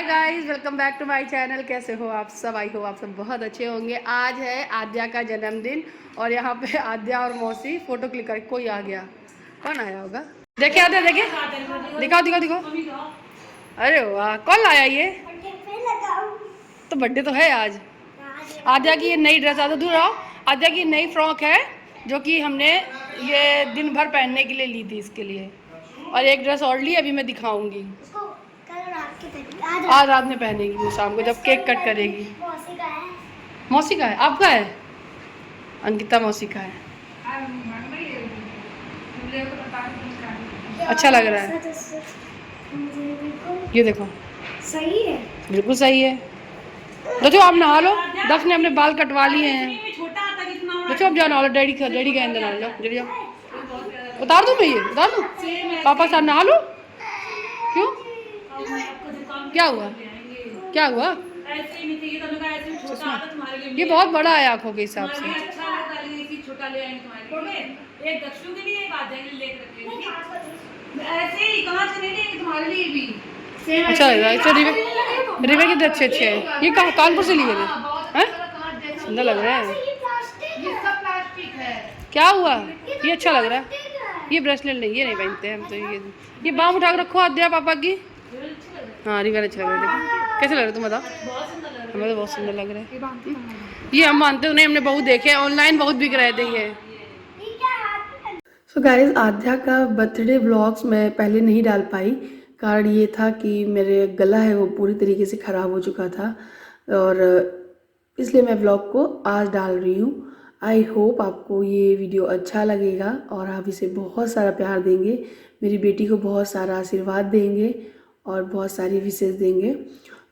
Guys welcome back to my channel. कैसे हो आप सब? आई हो आप सब बहुत अच्छे होंगे। आज है आद्या का जन्मदिन और यहाँ पे आद्या और मौसी फोटो क्लिक कर। कोई आ गया, कौन आया होगा? देखे आद्या, देखे, दिखाओ दिखाओ दिखाओ। अरे वाह, कौन लाया ये? तो बर्थडे तो है आज। आद्या की ये नई ड्रेस, आद्या दूर आओ। आद्या की नई फ्रॉक है जो कि हमने ये दिन भर पहनने के लिए ली थी इसके लिए। और एक ड्रेस और ली, अभी मैं दिखाऊंगी। आज रात में पहनेगी वो, शाम को जब केक कट करेगी। मौसी का है? आपका है? अंकिता मौसी का है। अच्छा लग रहा है। ये देखो, सही है, बिल्कुल सही है। बच्चों आप नहा लो। दफ ने अपने बाल कटवा लिए हैं। बच्चों आप जाओ नहा लो। डैडी गए अंदर, नहा लो। जल्दी जाओ। उतार दूँ मैं? ये उतार दूँ? पापा साथ नहा लो। क्यों, क्या हुआ? क्या हुआ? ये बहुत बड़ा है आंखों के हिसाब से। अच्छा लग रहा है। अच्छा, रिवे कितने अच्छे अच्छे हैं। ये कहाँ, कानपुर से लिए थे? सुंदर लग रहा है। क्या हुआ? ये अच्छा लग रहा है। ये ब्रेसलेट नहीं, ये नहीं पहनते हम तो। ये बाम उठा के रखो आद्या पापा की। हाँ, रिवेल अच्छा लग रहा है। देखो कैसे लग रहा है, तुम बताओ। हमें तो बहुत सुंदर लग रहा है। ये हम मानते तो नहीं, हमने बहुत देखे ऑनलाइन, बहुत बिक रहे थे ये। सो गाइस, आद्या का बर्थडे व्लॉग्स मैं पहले नहीं डाल पाई। कारण ये था कि मेरे गला है वो पूरी तरीके से ख़राब हो चुका था और इसलिए मैं व्लॉग को आज डाल रही हूँ। आई होप आपको ये वीडियो अच्छा लगेगा और आप इसे बहुत सारा प्यार देंगे, मेरी बेटी को बहुत सारा आशीर्वाद देंगे और बहुत सारी विशेष देंगे।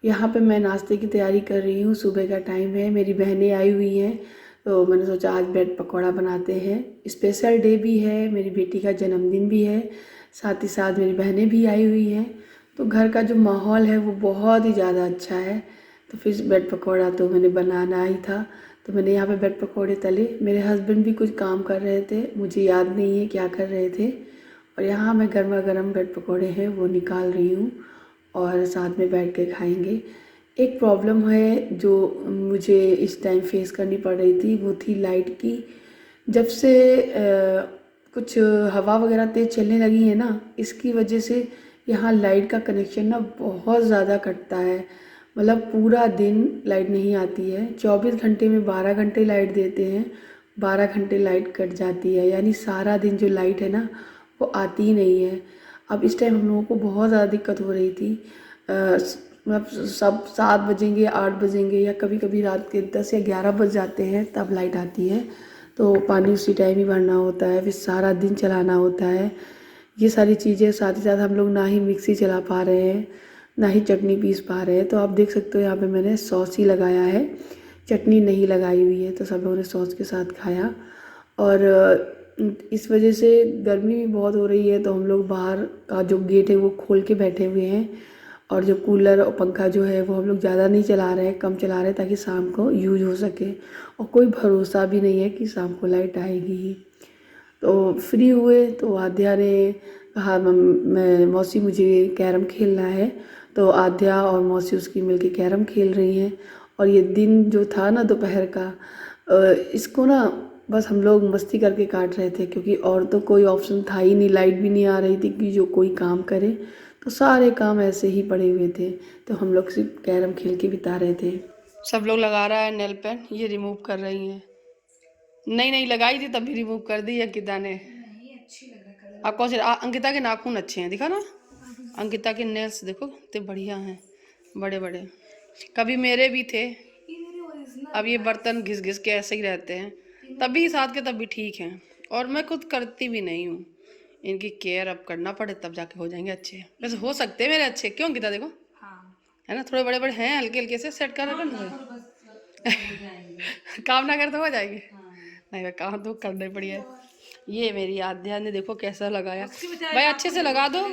यहाँ पे मैं नाश्ते की तैयारी कर रही हूँ। सुबह का टाइम है, मेरी बहनें आई हुई हैं तो मैंने सोचा आज ब्रेड पकौड़ा बनाते हैं। स्पेशल डे भी है, मेरी बेटी का जन्मदिन भी है, साथ ही साथ मेरी बहनें भी आई हुई हैं। तो घर का जो माहौल है वो बहुत ही ज़्यादा अच्छा है। तो फिर ब्रेड पकौड़ा तो मैंने बनाना ही था, तो मैंने यहाँ पे ब्रेड पकौड़े तले। मेरे हस्बैंड भी कुछ काम कर रहे थे, मुझे याद नहीं है क्या कर रहे थे। और यहाँ मैं गर्मा गर्म ब्रेड पकौड़े हैं वो निकाल रही हूँ और साथ में बैठ के खाएंगे। एक प्रॉब्लम है जो मुझे इस टाइम फेस करनी पड़ रही थी, वो थी लाइट की। जब से कुछ हवा वगैरह तेज़ चलने लगी है ना, इसकी वजह से यहाँ लाइट का कनेक्शन ना बहुत ज़्यादा कटता है। मतलब पूरा दिन लाइट नहीं आती है। 24 घंटे में 12 घंटे लाइट देते हैं, 12 घंटे लाइट कट जाती है। यानी सारा दिन जो लाइट है ना वो आती ही नहीं है। अब इस टाइम हम लोगों को बहुत ज़्यादा दिक्कत हो रही थी। मतलब सब 7 बजेंगे, 8 बजेंगे या कभी कभी रात के 10 या 11 बज जाते हैं तब लाइट आती है। तो पानी उसी टाइम ही भरना होता है, फिर सारा दिन चलाना होता है। ये सारी चीज़ें, साथ ही साथ हम लोग ना ही मिक्सी चला पा रहे हैं, ना ही चटनी पीस पा रहे हैं। तो आप देख सकते हो यहाँ पे मैंने सॉस ही लगाया है, चटनी नहीं लगाई हुई है। तो सब लोगों ने सॉस के साथ खाया। और इस वजह से गर्मी भी बहुत हो रही है तो हम लोग बाहर का जो गेट है वो खोल के बैठे हुए हैं। और जो कूलर और पंखा जो है वो हम लोग ज़्यादा नहीं चला रहे हैं, कम चला रहे हैं ताकि शाम को यूज हो सके। और कोई भरोसा भी नहीं है कि शाम को लाइट आएगी ही। तो फ्री हुए तो आद्या ने कहा मैं मौसी मुझे कैरम खेलना है। तो आद्या और मौसी उसकी मिलके कैरम खेल रही हैं। और ये दिन जो था ना दोपहर का, इसको ना बस हम लोग मस्ती करके काट रहे थे, क्योंकि और तो कोई ऑप्शन था ही नहीं, लाइट भी नहीं आ रही थी कि जो कोई काम करे। तो सारे काम ऐसे ही पड़े हुए थे, तो हम लोग सिर्फ कैरम खेल के बिता रहे थे। सब लोग लगा रहा है नेल पेंट, ये रिमूव कर रही हैं। नहीं नहीं लगाई थी तभी रिमूव कर दी अंकिता ने। नहीं अच्छी लग रहा कलर। आप कौन से? अंकिता के नाखून अच्छे हैं, दिखा ना। अंकिता के नेल्स देखो कितने बढ़िया हैं, बड़े बड़े। कभी मेरे भी थे, ये मेरे ओरिजिनल अब ये बर्तन घिस घिस के ऐसे ही रहते हैं। तभी साथ के तब भी ठीक हैं। और मैं खुद करती भी नहीं हूँ, इनकी केयर अब करना पड़े तब जाके हो जाएंगे अच्छे। वैसे हो सकते हैं मेरे अच्छे, क्यों अंकिता? देखो हाँ, है ना, थोड़े बड़े बड़े हैं, हल्के हल्के से सेट कर रखो ना। काम ना कर तो हो जाएंगे। नहीं भाई, काम तो करने पड़ी है। ये मेरी आध्या ने देखो कैसा लगाया भाई, अच्छे से लगा दो।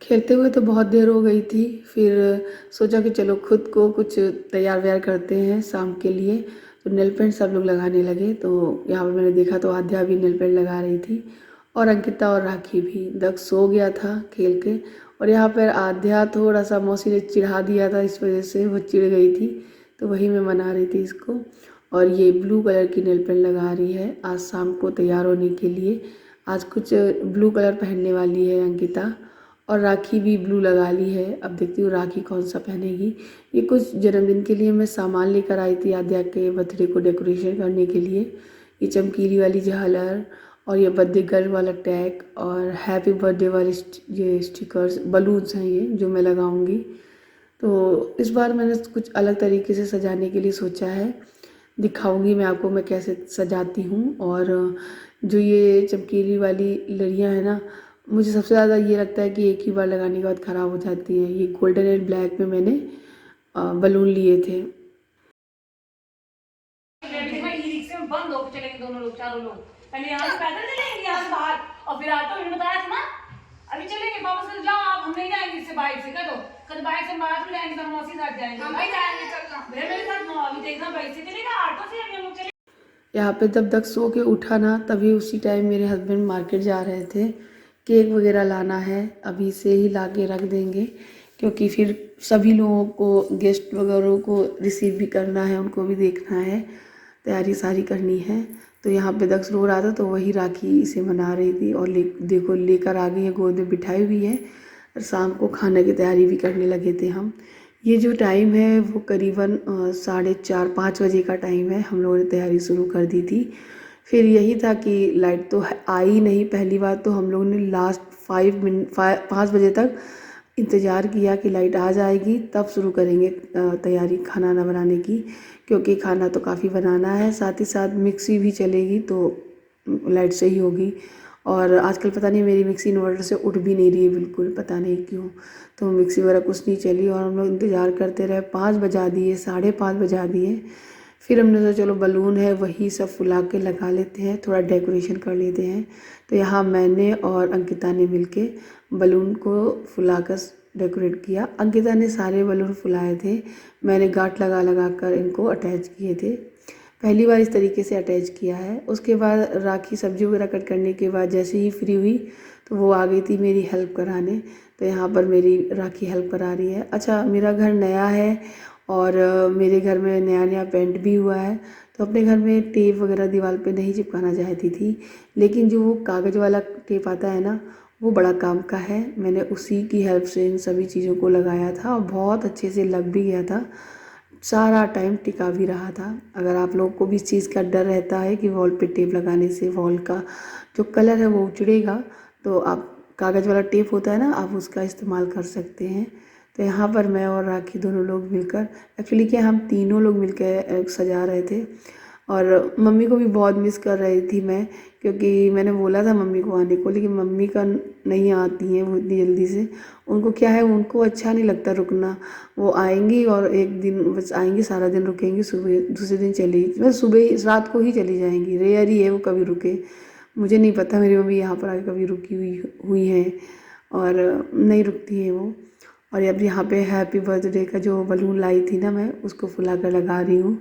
खेलते हुए तो बहुत देर हो गई थी, फिर सोचा कि चलो खुद को कुछ तैयार व्यार करते हैं शाम के लिए। तो नेल पेंट सब लोग लगाने लगे। तो यहाँ पे मैंने देखा तो आध्या भी नेल पेंट लगा रही थी और अंकिता और राखी भी। दक्ष सो गया था खेल के और यहाँ पर आध्या थोड़ा सा मौसी ने चिढ़ा दिया था, इस वजह से वो चिढ़ गई थी, तो वही मैं मना रही थी इसको। और ये ब्लू कलर की नेल पेंट लगा रही है आज शाम को तैयार होने के लिए। आज कुछ ब्लू कलर पहनने वाली है अंकिता, और राखी भी ब्लू लगा ली है। अब देखती हूँ राखी कौन सा पहनेगी। ये कुछ जन्मदिन के लिए मैं सामान लेकर आई थी आद्या के बर्थडे को डेकोरेशन करने के लिए। ये चमकीली वाली झालर और ये बर्थडे गर्ल वाला टैग और हैप्पी बर्थडे वाले ये स्टिकर्स बलून्स हैं ये जो मैं लगाऊंगी। तो इस बार मैंने कुछ अलग तरीके से सजाने के लिए सोचा है, दिखाऊंगी मैं आपको मैं कैसे सजाती हूँ। और जो ये चमकीली वाली लड़ियाँ हैं ना, मुझे सबसे ज़्यादा ये लगता है कि एक ही बार लगाने के बाद ख़राब हो जाती हैं। ये गोल्डन एंड ब्लैक में मैंने बलून लिए थे। बंद होकर चलेंगे दोनों लोग, चारों लोग। पहले यहाँ से पैदल चलेंगे यहाँ से बाहर, और फिर ऑटो मैंने बताया था ना अभी चलेंगे वापस। से जाओ आप, हम नहीं जाएंगे इससे बाइक से। कह दो कल बाइक से बाहर जाएंगे तो मौसी साथ जाएंगे। हम नहीं जाएंगे, चलना मेरे साथ। अभी देखना बाइक से चलेगा, ऑटो से हम लोग चलेंगे। यहाँ पे जब तक सो के उठा ना, तभी उसी टाइम मेरे हस्बैंड मार्केट जा रहे थे। केक वगैरह लाना है, अभी से ही ला के रख देंगे, क्योंकि फिर सभी लोगों को गेस्ट वगैरह को रिसीव भी करना है, उनको भी देखना है, तैयारी सारी करनी है। तो यहाँ पे दक्ष रो रहा था तो वही राखी इसे मना रही थी, और देखो लेकर आ गई है, गोद में बिठाई हुई है। और शाम को खाने की तैयारी भी करने लगे थे हम। ये जो टाइम है वो करीबन 4:30-5 बजे का टाइम है। हम लोगों ने तैयारी शुरू कर दी थी। फिर यही था कि लाइट तो आई नहीं। पहली बार तो हम लोगों ने लास्ट 5 बजे तक इंतज़ार किया कि लाइट आ जाएगी तब शुरू करेंगे तैयारी खाना ना बनाने की, क्योंकि खाना तो काफ़ी बनाना है, साथ ही साथ मिक्सी भी चलेगी तो लाइट सही होगी। और आजकल पता नहीं मेरी मिक्सी इन्वर्टर से उठ भी नहीं रही है बिल्कुल, पता नहीं क्यों। तो मिक्सी वगैरह कुछ नहीं चली और हम लोग इंतज़ार करते रहे। 5 बजा दिए, 5:30 बजा दिए। फिर हमने सोचा चलो बलून है वही सब फुला के लगा लेते हैं, थोड़ा डेकोरेशन कर लेते हैं। तो यहाँ मैंने और अंकिता ने मिलके बलून को फुलाकर डेकोरेट किया। अंकिता ने सारे बलून फुलाए थे, मैंने गांठ लगा लगा कर इनको अटैच किए थे। पहली बार इस तरीके से अटैच किया है। उसके बाद राखी सब्जी वगैरह कट करने के बाद जैसे ही फ्री हुई तो वो आ गई थी मेरी हेल्प कराने। तो यहाँ पर मेरी राखी हेल्प करा रही है। अच्छा, मेरा घर नया है और मेरे घर में नया नया पेंट भी हुआ है, तो अपने घर में टेप वगैरह दीवार पे नहीं चिपकाना चाहती थी, लेकिन जो वो कागज़ वाला टेप आता है ना, वो बड़ा काम का है। मैंने उसी की हेल्प से इन सभी चीज़ों को लगाया था और बहुत अच्छे से लग भी गया था, सारा टाइम टिका भी रहा था। अगर आप लोग को भी इस चीज़ का डर रहता है कि वॉल पे टेप लगाने से वॉल का जो कलर है वो उजड़ेगा, तो आप कागज़ वाला टेप होता है ना, आप उसका इस्तेमाल कर सकते हैं। तो यहाँ पर मैं और राखी दोनों लोग मिलकर, एक्चुअली क्या हम तीनों लोग मिलकर सजा रहे थे। और मम्मी को भी बहुत मिस कर रही थी मैं, क्योंकि मैंने बोला था मम्मी को आने को, लेकिन मम्मी का नहीं आती हैं वो इतनी जल्दी से। उनको क्या है, उनको अच्छा नहीं लगता रुकना। वो आएंगी और एक दिन बस आएंगी, सारा दिन रुकेंगी, सुबह दूसरे दिन चली, बस सुबह रात को ही चली जाएंगी। रेयर ही है वो कभी रुके। मुझे नहीं पता मेरी मम्मी यहाँ पर आके कभी रुकी हुई है, और नहीं रुकती है वो। और अब यहाँ पे हैप्पी बर्थडे का जो बलून लाई थी ना मैं, उसको फुला कर लगा रही हूँ।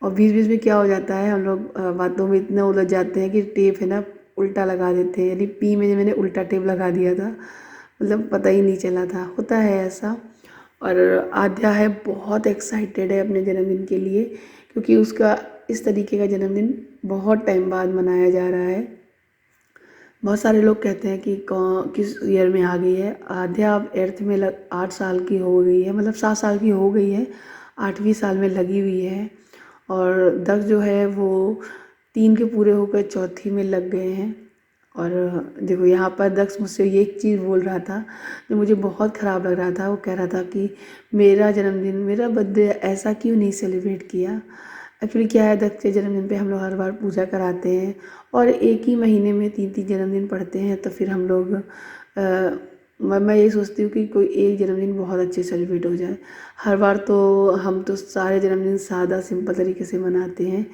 और बीच बीच में क्या हो जाता है, हम लोग बातों में इतना उलझ जाते हैं कि टेप है ना उल्टा लगा देते हैं। यानी पी में मैंने उल्टा टेप लगा दिया था, मतलब पता ही नहीं चला था, होता है ऐसा। और आद्या है बहुत एक्साइटेड है अपने जन्मदिन के लिए, क्योंकि उसका इस तरीके का जन्मदिन बहुत टाइम बाद मनाया जा रहा है। बहुत सारे लोग कहते हैं कि किस ईयर में आ गई है आद्या। अब 8th में 8 साल की हो गई है, मतलब 7 साल की हो गई है, 8वीं साल में लगी हुई है। और दक्ष जो है वो 3 के पूरे होकर 4थी में लग गए हैं। और देखो यहाँ पर दक्ष मुझसे ये एक चीज़ बोल रहा था जो मुझे बहुत ख़राब लग रहा था। वो कह रहा था कि मेरा जन्मदिन, मेरा बर्थडे ऐसा क्यों नहीं सेलिब्रेट किया। एक्चुअली क्या है, दक्ष के जन्मदिन पे हम लोग हर बार पूजा कराते हैं, और एक ही महीने में 3 जन्मदिन पड़ते हैं। तो फिर हम लोग मैं ये सोचती हूँ कि कोई एक जन्मदिन बहुत अच्छे सेलिब्रेट हो जाए। हर बार तो हम तो सारे जन्मदिन सादा सिंपल तरीके से मनाते हैं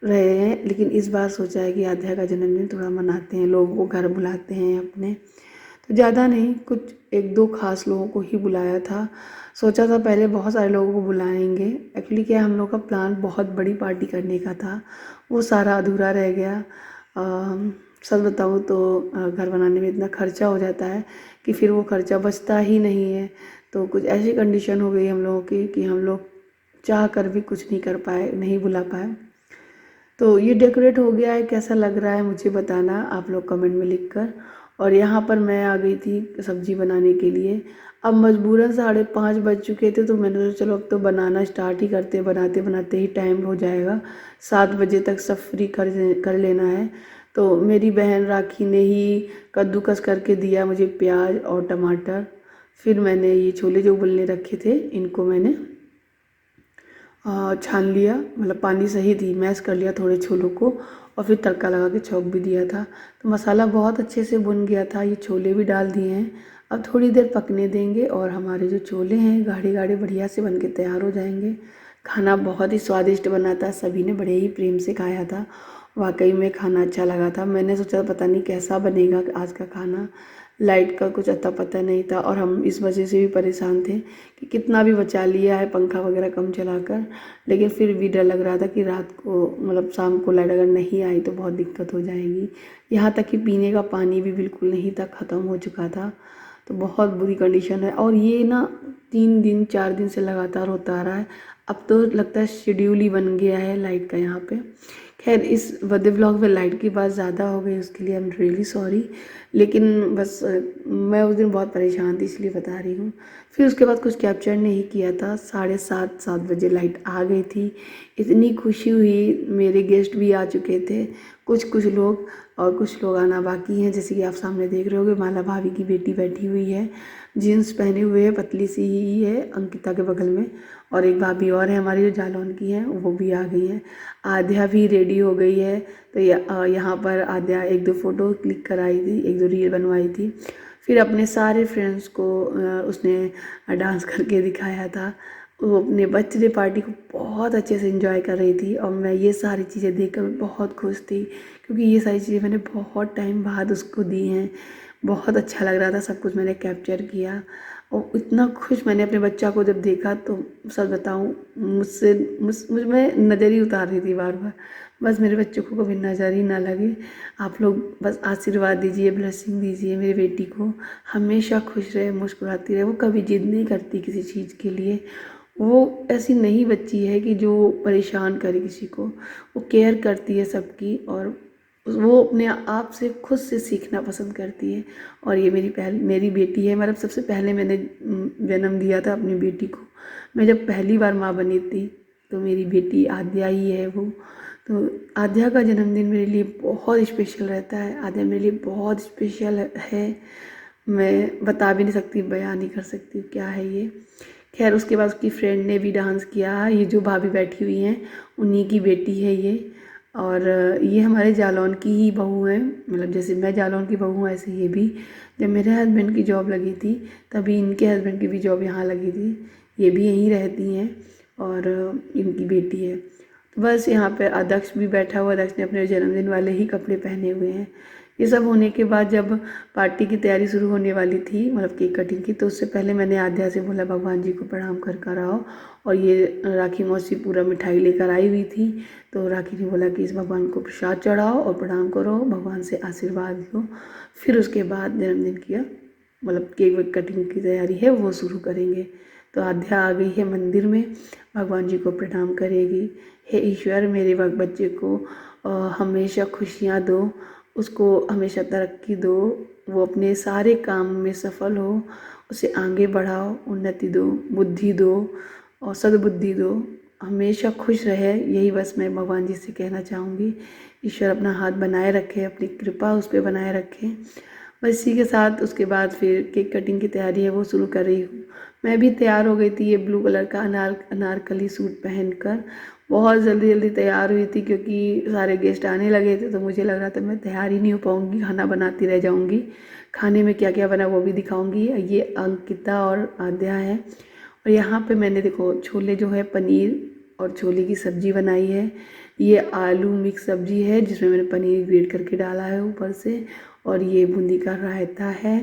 रहे हैं, लेकिन इस बार सोचा है कि आध्या का जन्मदिन थोड़ा मनाते हैं, लोगों को घर बुलाते हैं अपने। तो ज़्यादा नहीं, कुछ 1-2 खास लोगों को ही बुलाया था। सोचा था पहले बहुत सारे लोगों को बुलाएंगे। एक्चुअली क्या हम लोग का प्लान बहुत बड़ी पार्टी करने का था, वो सारा अधूरा रह गया। सच बताऊँ तो घर बनाने में इतना खर्चा हो जाता है कि फिर वो खर्चा बचता ही नहीं है। तो कुछ ऐसी कंडीशन हो गई हम लोगों की कि हम लोग चाह कर भी कुछ नहीं कर पाए, नहीं बुला पाए। तो ये डेकोरेट हो गया है, कैसा लग रहा है मुझे बताना आप लोग कमेंट में लिखकर। और यहाँ पर मैं आ गई थी सब्जी बनाने के लिए। अब मजबूरन 5:30 बज चुके थे, तो मैंने सोचा चलो अब तो बनाना स्टार्ट ही करते, बनाते बनाते ही टाइम हो जाएगा। 7 बजे तक सब फ्री कर लेना है। तो मेरी बहन राखी ने ही कद्दूकस करके दिया मुझे प्याज और टमाटर। फिर मैंने ये छोले जो उबलने रखे थे इनको मैंने छान लिया, मतलब पानी सही थी, मैश कर लिया थोड़े छोलों को, और फिर तड़का लगा के छौंक भी दिया था। तो मसाला बहुत अच्छे से भुन गया था। ये छोले भी डाल दिए हैं। अब थोड़ी देर पकने देंगे और हमारे जो छोले हैं गाढ़े गाढ़े बढ़िया से बन के तैयार हो जाएंगे। खाना बहुत ही स्वादिष्ट बना था, सभी ने बड़े ही प्रेम से खाया था। वाकई में खाना अच्छा लगा था। मैंने सोचा पता नहीं कैसा बनेगा आज का खाना। लाइट का कुछ अता पता नहीं था और हम इस वजह से भी परेशान थे कि कितना भी बचा लिया है पंखा वगैरह कम चलाकर, लेकिन फिर भी डर लग रहा था कि रात को मतलब शाम को लाइट अगर नहीं आई तो बहुत दिक्कत हो जाएगी। यहाँ तक कि पीने का पानी भी बिल्कुल नहीं था, ख़त्म हो चुका था। तो बहुत बुरी कंडीशन है और ये ना 3 दिन 4 दिन से लगातार होता आ रहा है। अब तो लगता है शेड्यूल ही बन गया है लाइट का यहाँ पे। खैर इस बर्थडे व्लॉग में लाइट की बात ज़्यादा हो गई, उसके लिए आई एम रियली सॉरी। लेकिन बस मैं उस दिन बहुत परेशान थी इसलिए बता रही हूँ। फिर उसके बाद कुछ कैप्चर नहीं किया था। 7:30 बजे लाइट आ गई थी। इतनी खुशी हुई, मेरे गेस्ट भी आ चुके थे कुछ लोग, और कुछ लोग आना बाकी हैं। जैसे कि आप सामने देख रहे होगे माला भाभी की बेटी बैठी हुई है, जीन्स पहने हुए है, पतली सी ही है अंकिता के बगल में। और एक भाभी और है हमारी जो जालौन की हैं, वो भी आ गई हैं। आध्या भी रेडी हो गई है। तो यहाँ पर आध्या 1-2 फ़ोटो क्लिक कराई थी, 1-2 रील बनवाई थी। फिर अपने सारे फ्रेंड्स को उसने डांस करके दिखाया था। वो अपने बर्थडे पार्टी को बहुत अच्छे से एंजॉय कर रही थी और मैं ये सारी चीज़ें देखकर बहुत खुश थी, क्योंकि ये सारी चीज़ें मैंने बहुत टाइम बाद उसको दी हैं। बहुत अच्छा लग रहा था, सब कुछ मैंने कैप्चर किया और इतना खुश मैंने अपने बच्चा को जब देखा तो सच बताऊँ मुझ में नज़र ही उतार रही थी बार बार। बस मेरे बच्चों को कभी नज़र ही ना लगे। आप लोग बस आशीर्वाद दीजिए, ब्लेसिंग दीजिए मेरी बेटी को, हमेशा खुश रहे, मुस्कुराती रहे। वो कभी जिद नहीं करती किसी चीज़ के लिए। वो ऐसी नई बच्ची है कि जो परेशान करे किसी को, वो केयर करती है सबकी, और वो अपने आप से खुद से सीखना पसंद करती है। और ये मेरी बेटी है। मतलब सबसे पहले मैंने जन्म दिया था अपनी बेटी को। मैं जब पहली बार माँ बनी थी तो मेरी बेटी आद्या ही है वो। तो आद्या का जन्मदिन मेरे लिए बहुत स्पेशल रहता है। आद्या मेरे लिए बहुत स्पेशल है। मैं बता भी नहीं सकती, बयान नहीं कर सकती क्या है ये। खैर उसके बाद उसकी फ्रेंड ने भी डांस किया। ये जो भाभी बैठी हुई हैं उन्हीं की बेटी है ये। और ये हमारे जालौन की ही बहू है, मतलब जैसे मैं जालौन की बहू हूँ ऐसे ये भी। जब मेरे हस्बैंड की जॉब लगी थी तभी इनके हस्बैंड की भी जॉब यहाँ लगी थी। ये भी यहीं रहती हैं और इनकी बेटी है। तो बस यहाँ पे अध्यक्ष भी बैठा हुआ। अध्यक्ष ने अपने जन्मदिन वाले ही कपड़े पहने हुए हैं। ये सब होने के बाद जब पार्टी की तैयारी शुरू होने वाली थी, मतलब केक कटिंग की, तो उससे पहले मैंने आध्या से बोला भगवान जी को प्रणाम कर आओ। और ये राखी मौसी पूरा मिठाई लेकर आई हुई थी। तो राखी ने बोला कि इस भगवान को प्रसाद चढ़ाओ और प्रणाम करो, भगवान से आशीर्वाद लो। फिर उसके बाद जन्मदिन किया, मतलब केक वेक कटिंग की तैयारी है वो शुरू करेंगे। तो आध्या आ गई है मंदिर में, भगवान जी को प्रणाम करेगी। हे ईश्वर, मेरे बच्चे को हमेशा खुशियाँ दो, उसको हमेशा तरक्की दो, वो अपने सारे काम में सफल हो, उसे आगे बढ़ाओ, उन्नति दो, बुद्धि दो और सद्बुद्धि दो, हमेशा खुश रहे। यही बस मैं भगवान जी से कहना चाहूँगी। ईश्वर अपना हाथ बनाए रखे, अपनी कृपा उस पर बनाए रखे। बस इसी के साथ उसके बाद फिर केक कटिंग की तैयारी है वो शुरू कर रही हूँ। मैं भी तैयार हो गई थी ये ब्लू कलर का अनारकली सूट पहनकर। बहुत जल्दी जल्दी तैयार हुई थी क्योंकि सारे गेस्ट आने लगे थे, तो मुझे लग रहा था मैं तैयार ही नहीं हो पाऊँगी, खाना बनाती रह जाऊँगी। खाने में क्या क्या बना वो भी दिखाऊँगी। ये अंकिता और आद्या है। और यहाँ पे मैंने देखो छोले जो है पनीर और छोले की सब्ज़ी बनाई है। ये आलू मिक्स सब्ज़ी है जिसमें मैंने पनीर ग्रेट करके डाला है ऊपर से। और ये बूंदी का रायता है।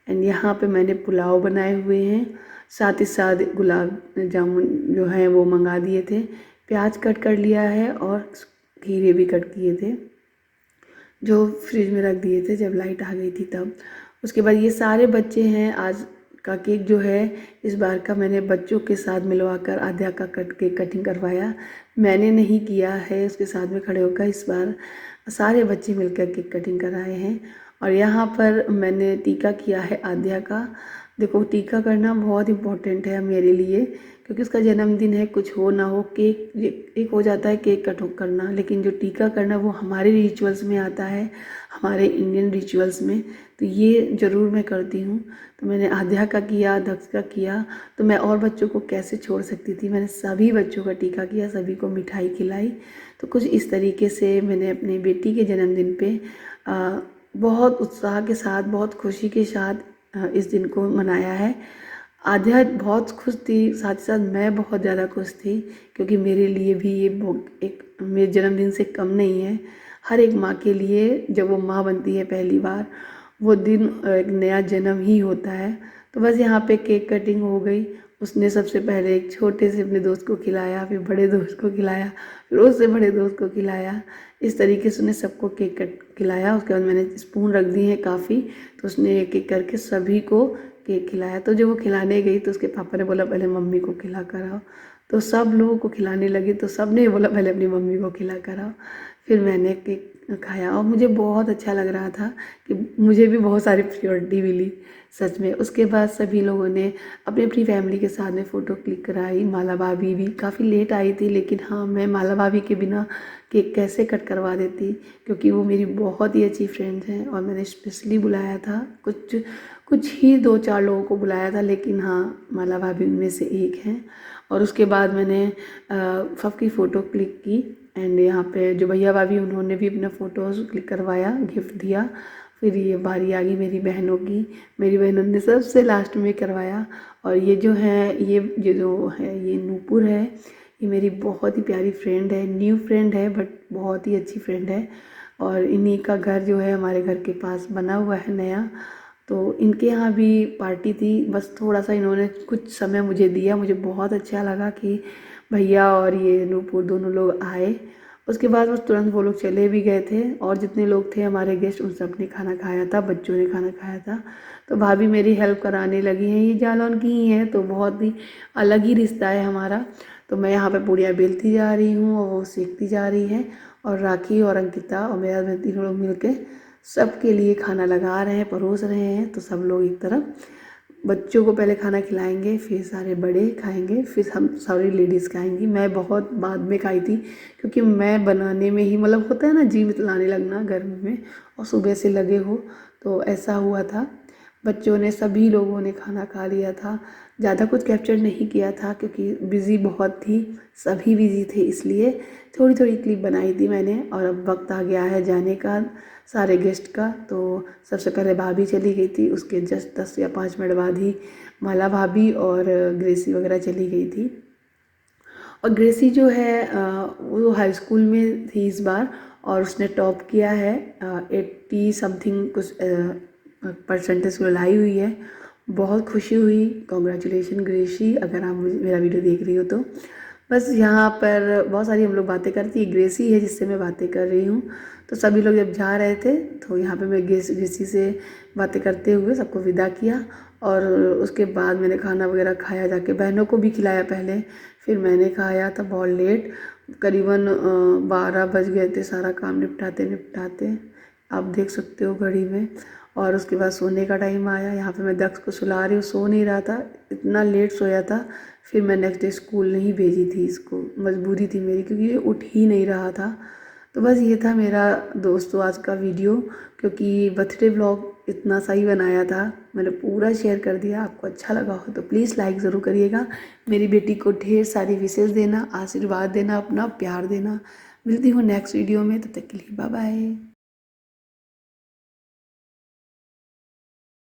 एंड यहाँ पे मैंने पुलाव बनाए हुए हैं। साथ ही साथ गुलाब जामुन जो है वो मंगा दिए थे। प्याज कट कर लिया है और खीरे भी कट किए थे। जो फ्रिज में रख दिए थे जब लाइट आ गई थी तब। उसके बाद ये सारे बच्चे हैं। आज का केक जो है इस बार का मैंने बच्चों के साथ मिलवाकर आद्या का केक कटिंग करवाया। मैंने नहीं किया है उसके साथ में खड़े होकर, इस बार सारे बच्चे मिलकर केक कटिंग कराए हैं। और यहाँ पर मैंने टीका किया है आद्या का। देखो, टीका करना बहुत इम्पोर्टेंट है मेरे लिए, क्योंकि उसका जन्मदिन है। कुछ हो ना हो, केक एक हो जाता है केक कट करना, लेकिन जो टीका करना वो हमारे रिचुअल्स में आता है, हमारे इंडियन रिचुअल्स में। तो ये ज़रूर मैं करती हूँ। तो मैंने आद्या का किया, दक्ष का किया, तो मैं और बच्चों को कैसे छोड़ सकती थी। मैंने सभी बच्चों का टीका किया, सभी को मिठाई खिलाई। तो कुछ इस तरीके से मैंने अपनी बेटी के जन्मदिन पे बहुत उत्साह के साथ, बहुत खुशी के साथ इस दिन को मनाया है। आद्या बहुत खुश थी, साथ ही साथ मैं बहुत ज़्यादा खुश थी, क्योंकि मेरे लिए भी ये एक मेरे जन्मदिन से कम नहीं है। हर एक माँ के लिए जब वो माँ बनती है पहली बार, वो दिन एक नया जन्म ही होता है। तो बस यहाँ पे केक कटिंग हो गई। उसने सबसे पहले एक छोटे से अपने दोस्त को खिलाया, फिर बड़े दोस्त को खिलाया, फिर उससे बड़े दोस्त को खिलाया। इस तरीके से उसने सबको केक खिलाया। उसके बाद मैंने स्पून रख दी है काफ़ी, तो उसने एक एक करके सभी को केक खिलाया। तो जब वो खिलाने गई तो उसके पापा ने बोला पहले मम्मी को खिला कर आओ। तो सब लोगों को खिलाने लगी, तो सब ने बोला पहले अपनी मम्मी को खिला कर आओ। फिर मैंने केक खाया और मुझे बहुत अच्छा लग रहा था कि मुझे भी बहुत सारी प्रायोरिटी मिली सच में। उसके बाद सभी लोगों ने अपनी अपनी फैमिली के साथ में फ़ोटो क्लिक कराई। माला भाभी भी काफ़ी लेट आई थी, लेकिन हाँ, मैं माला भाभी के बिना केक कैसे कट करवा देती, क्योंकि वो मेरी बहुत ही अच्छी फ्रेंड हैं और मैंने स्पेशली बुलाया था। कुछ ही 2-4 लोगों को बुलाया था, लेकिन हाँ, माला भाभी उनमें से एक हैं। और उसके बाद मैंने सबकी फ़ोटो क्लिक की। एंड यहाँ पे जो भैया भाभी, उन्होंने भी अपना फ़ोटोज़ क्लिक करवाया, गिफ्ट दिया। फिर ये बारी आ गई मेरी बहनों की। मेरी बहनों ने सबसे लास्ट में करवाया। और ये जो है, ये नूपुर है, ये मेरी बहुत ही प्यारी फ्रेंड है, न्यू फ्रेंड है, बट बहुत ही अच्छी फ्रेंड है। और इन्हीं का घर जो है हमारे घर के पास बना हुआ है नया। तो इनके यहाँ भी पार्टी थी। बस थोड़ा सा इन्होंने कुछ समय मुझे दिया। मुझे बहुत अच्छा लगा कि भैया और ये नूपुर दोनों लोग आए। उसके बाद बस तुरंत वो लोग चले भी गए थे। और जितने लोग थे हमारे गेस्ट, उन सब ने खाना खाया था, बच्चों ने खाना खाया था। तो भाभी मेरी हेल्प कराने लगी हैं। ये जालौन की ही है, तो बहुत ही अलग ही रिश्ता है हमारा। तो मैं यहाँ पे पूड़ियाँ बेलती जा रही हूँ और वो सेकती जा रही है। और राखी और अंकिता और मेरे हस्बैंड तीनों लोग मिल के सबके लिए खाना लगा रहे हैं, परोस रहे हैं। तो सब लोग एक तरफ बच्चों को पहले खाना खिलाएंगे, फिर सारे बड़े खाएंगे, फिर हम सारी लेडीज़ खाएंगी। मैं बहुत बाद में खाई थी, क्योंकि मैं बनाने में ही, मतलब होता है ना जी मितलाने लगना गर्मी में, और सुबह से लगे हो, तो ऐसा हुआ था। बच्चों ने, सभी लोगों ने खाना खा लिया था। ज़्यादा कुछ कैप्चर नहीं किया था, क्योंकि बिज़ी बहुत थी, सभी बिज़ी थे, इसलिए थोड़ी थोड़ी क्लिप बनाई थी मैंने। और अब वक्त आ गया है जाने का सारे गेस्ट का। तो सबसे पहले भाभी चली गई थी, उसके जस्ट 10 या 5 मिनट बाद ही माला भाभी और ग्रेसी वगैरह चली गई थी। और ग्रेसी जो है वो हाई स्कूल में थी इस बार, और उसने टॉप किया है, 80 समथिंग कुछ परसेंटेज लाई हुई है। बहुत खुशी हुई। कॉन्ग्रेचुलेशन ग्रेसी, अगर आप मेरा वीडियो देख रही हो तो। बस यहाँ पर बहुत सारी हम लोग बातें करती। ग्रेसी है जिससे मैं बातें कर रही हूँ। तो सभी लोग जब जा रहे थे, तो यहाँ पे मैं ग्रेसी से बातें करते हुए सबको विदा किया। और उसके बाद मैंने खाना वगैरह खाया, जाके बहनों को भी खिलाया पहले, फिर मैंने खाया था बहुत लेट, करीबन 12 बज गए थे सारा काम निपटाते आप देख सकते हो घड़ी में। और उसके बाद सोने का टाइम आया। यहाँ पे मैं दक्ष को सुला रही हूँ, सो नहीं रहा था, इतना लेट सोया था। फिर मैं नेक्स्ट डे स्कूल नहीं भेजी थी इसको, मजबूरी थी मेरी, क्योंकि ये उठ ही नहीं रहा था। तो बस ये था मेरा दोस्तों आज का वीडियो, क्योंकि बर्थडे व्लॉग इतना सही बनाया था, मैंने पूरा शेयर कर दिया। आपको अच्छा लगा हो तो प्लीज़ लाइक ज़रूर करिएगा। मेरी बेटी को ढेर सारी विशेष देना, आशीर्वाद देना, अपना प्यार देना। मिलती हूँ नेक्स्ट वीडियो में, तब तक के लिए बाय बाय।